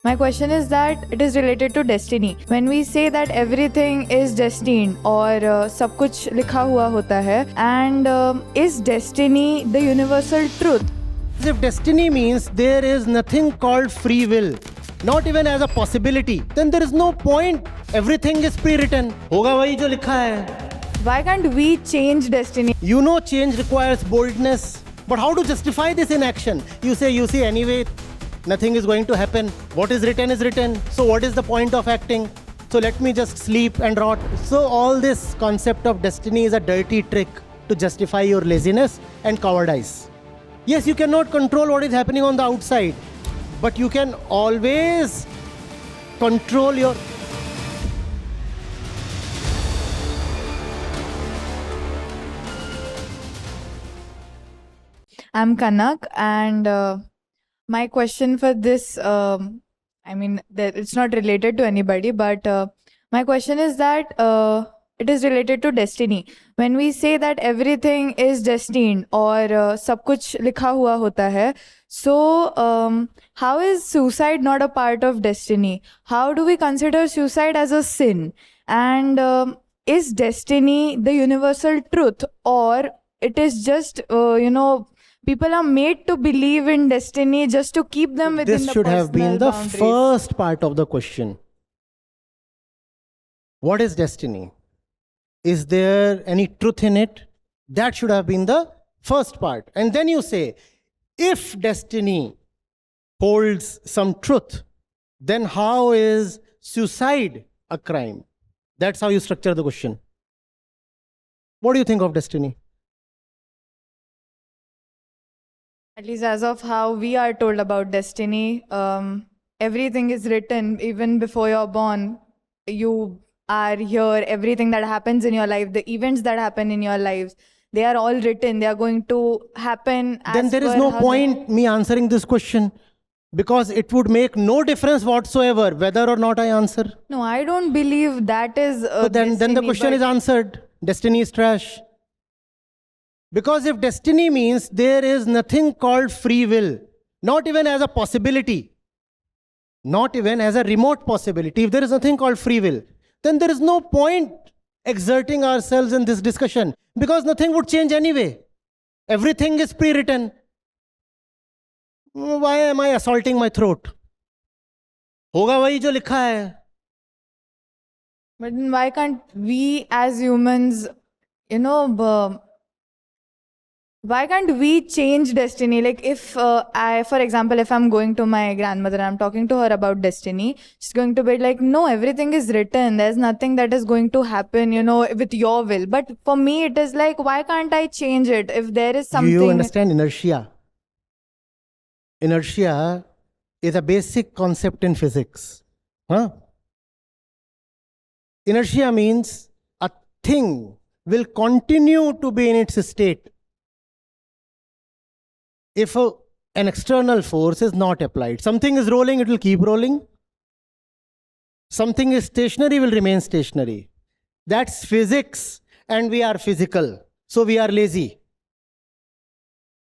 My question is that it is related to destiny. When we say that everything is destined और सब कुछ लिखा हुआ होता है, and is destiny the universal truth? If destiny means there is nothing called free will, not even as a possibility, then there is no point. Everything is pre-written. होगा वही जो लिखा है. Why can't we change destiny? You know change requires boldness. But how to justify this in action? You see, anyway, nothing is going to happen. What is written is written. So what is the point of acting? So let me just sleep and rot. So all this concept of destiny is a dirty trick to justify your laziness and cowardice. Yes, you cannot control what is happening on the outside, but you can always control your... I'm Kanak, and my question for this, it's not related to anybody, but my question is that it is related to destiny. When we say that everything is destined और सब कुछ लिखा हुआ होता है, so how is suicide not a part of destiny? How do we consider suicide as a sin? And is destiny the universal truth, or it is just people are made to believe in destiny just to keep them within This the should have been the boundaries? first part of the question. What is destiny? Is there any truth in it? That should have been the first part. And then you say, if destiny holds some truth, then how is suicide a crime? That's how you structure the question. What do you think of destiny? At least as of how we are told about destiny, everything is written even before you're born. You are here, everything that happens in your life, the events that happen in your lives, they are all written. They are going to happen. Then there is no point me answering this question, because it would make no difference whatsoever whether or not I answer. No, I don't believe that is Then the question is answered. Destiny is trash. Because if destiny means there is nothing called free will, not even as a possibility, not even as a remote possibility, if there is nothing called free will, then there is no point exerting ourselves in this discussion, because nothing would change anyway. Everything is pre-written. Why am I assaulting my throat? होगा वही जो लिखा है. But why can't we as humans, why can't we change destiny? Like if for example, if I'm going to my grandmother and I'm talking to her about destiny, she's going to be like, no, everything is written. There's nothing that is going to happen, with your will. But for me, it is like, why can't I change it? If there is something... You understand inertia? Inertia is a basic concept in physics. Inertia means a thing will continue to be in its state if an external force is not applied. Something is rolling, it will keep rolling. Something is stationary, will remain stationary. That's physics, and we are physical, so we are lazy.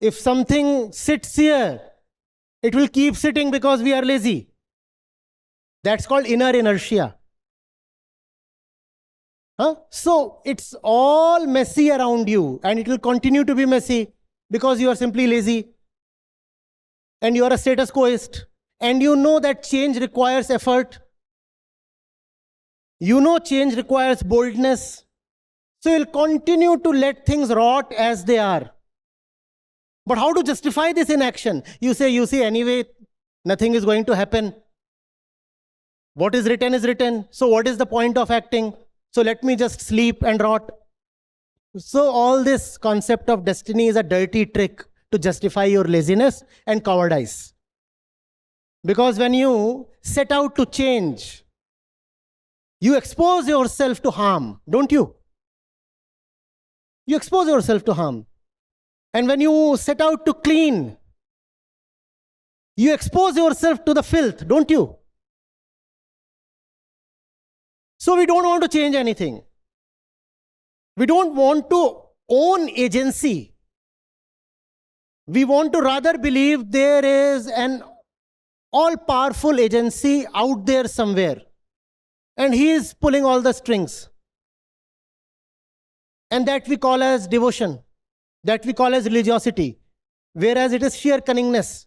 If something sits here, it will keep sitting because we are lazy. That's called inner inertia. So it's all messy around you, and it will continue to be messy because you are simply lazy and you are a status quoist, and you know that change requires effort. You know change requires boldness. So you'll continue to let things rot as they are. But how to justify this in action? You see, anyway, nothing is going to happen. What is written is written. So what is the point of acting? So let me just sleep and rot. So all this concept of destiny is a dirty trick to justify your laziness and cowardice. Because when you set out to change, you expose yourself to harm, don't you? You expose yourself to harm. And when you set out to clean, you expose yourself to the filth, don't you? So we don't want to change anything. We don't want to own agency. We want to rather believe there is an all-powerful agency out there somewhere. And he is pulling all the strings. And that we call as devotion. That we call as religiosity. Whereas it is sheer cunningness.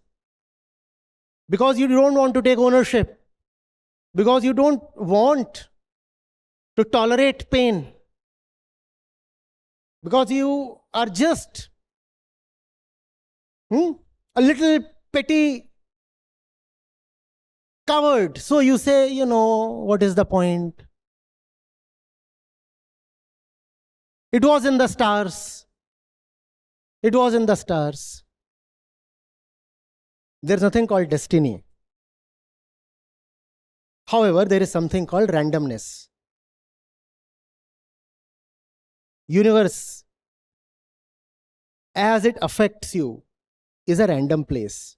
Because you don't want to take ownership. Because you don't want to tolerate pain. Because you are just a little petty coward. So you say, what is the point? It was in the stars. It was in the stars. There's nothing called destiny. However, there is something called randomness. Universe, as it affects you, is a random place.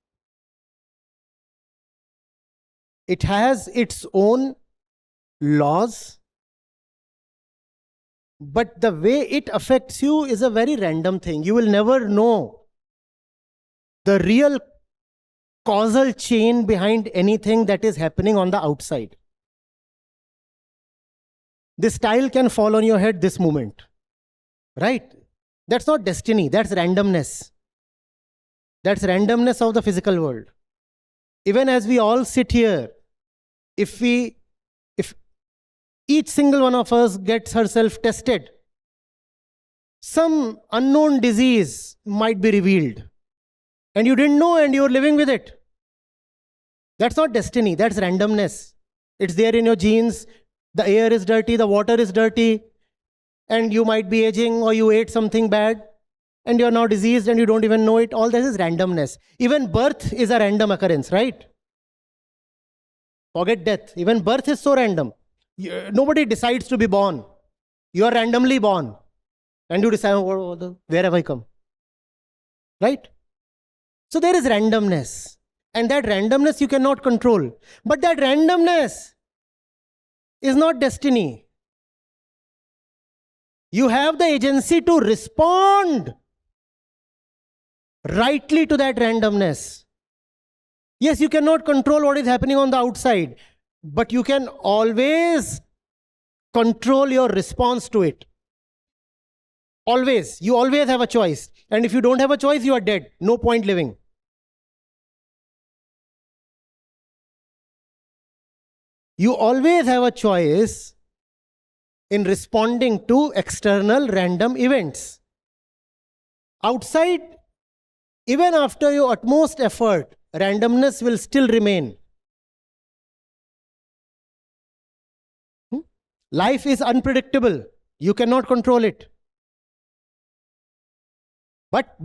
It has its own laws, but the way it affects you is a very random thing. You will never know the real causal chain behind anything that is happening on the outside. This tile can fall on your head this moment, right? That's not destiny, that's randomness. That's randomness of the physical world. Even as we all sit here, if each single one of us gets herself tested, some unknown disease might be revealed. And you didn't know and you're living with it. That's not destiny, that's randomness. It's there in your genes. The air is dirty, the water is dirty, and you might be aging or you ate something bad and you're now diseased and you don't even know it. All this is randomness. Even birth is a random occurrence, right? Forget death. Even birth is so random. Nobody decides to be born. You are randomly born. And you decide, where have I come? Right? So there is randomness. And that randomness you cannot control. But that randomness is not destiny. You have the agency to respond rightly to that randomness. Yes, you cannot control what is happening on the outside, but you can always control your response to it. Always. You always have a choice. And if you don't have a choice, you are dead. No point living. You always have a choice in responding to external random events. Outside, even after your utmost effort, randomness will still remain. Life is unpredictable. You cannot control it. But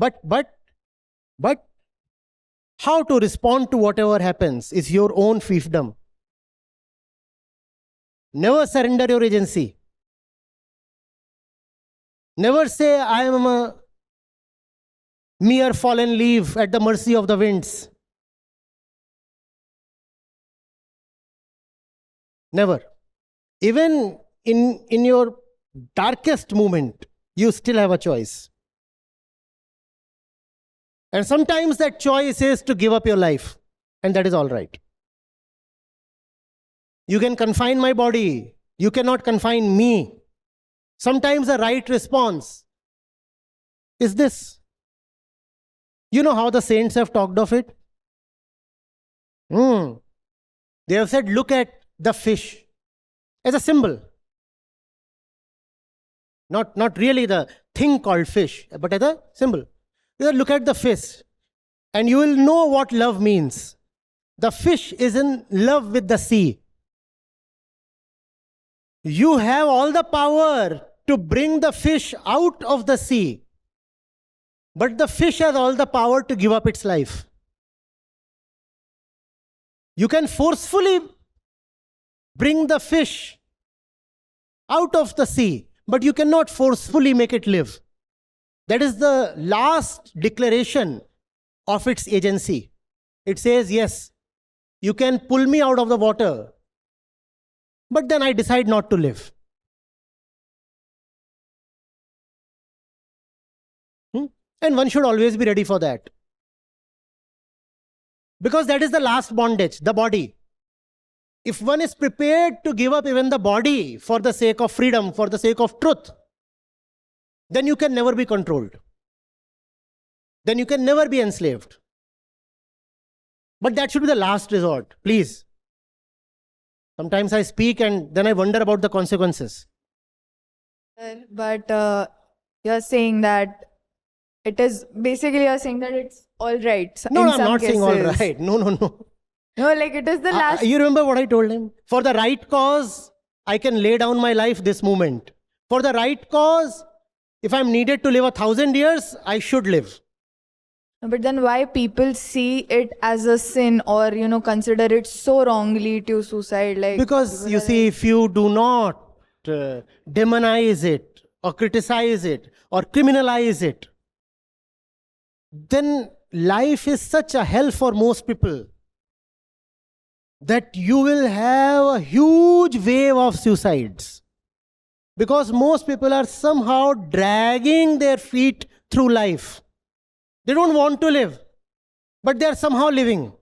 how to respond to whatever happens is your own fiefdom. Never surrender your agency. Never say, I am a mere fallen leaf at the mercy of the winds. Never. Even in your darkest moment, you still have a choice. And sometimes that choice is to give up your life. And that is all right. You can confine my body. You cannot confine me. Sometimes the right response is this. You know how the saints have talked of it? They have said, look at the fish as a symbol. Not really the thing called fish, but as a symbol. They said, look at the fish and you will know what love means. The fish is in love with the sea. You have all the power to bring the fish out of the sea. But the fish has all the power to give up its life. You can forcefully bring the fish out of the sea, but you cannot forcefully make it live. That is the last declaration of its agency. It says, yes, you can pull me out of the water, but then I decide not to live. And one should always be ready for that. Because that is the last bondage, the body. If one is prepared to give up even the body for the sake of freedom, for the sake of truth, then you can never be controlled. Then you can never be enslaved. But that should be the last resort, please. Sometimes I speak and then I wonder about the consequences. But you're saying that it is basically, you're saying that it's all right. No, in I'm some not saying all cases. right. No. No, like it is the last. You remember what I told him? For the right cause, I can lay down my life this moment. For the right cause, if I'm needed to live 1,000 years, I should live. But then why people see it as a sin, or consider it so wrongly to suicide? Like, Because you see, if you do not demonize it or criticize it or criminalize it, then life is such a hell for most people that you will have a huge wave of suicides. Because most people are somehow dragging their feet through life. They don't want to live, but they are somehow living.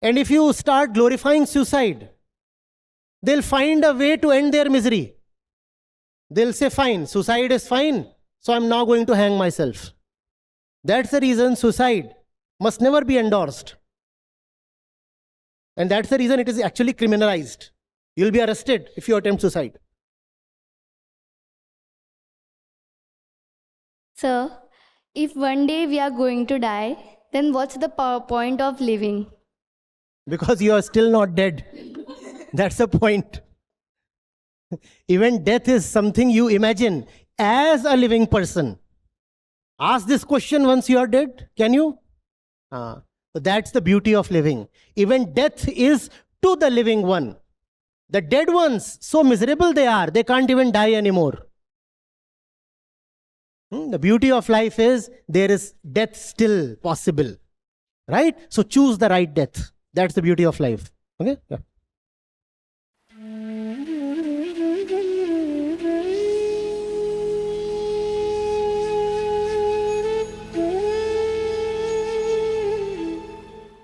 And if you start glorifying suicide, they'll find a way to end their misery. They'll say, fine, suicide is fine, so I'm now going to hang myself. That's the reason suicide must never be endorsed. And that's the reason it is actually criminalized. You'll be arrested if you attempt suicide. Sir, if one day we are going to die, then what's the point of living? Because you are still not dead. That's the point. Even death is something you imagine as a living person. Ask this question once you are dead. Can you? So that's the beauty of living. Even death is to the living one. The dead ones, so miserable they are, they can't even die anymore. The beauty of life is there is death still possible. Right? So choose the right death. That's the beauty of life. Okay? Yeah.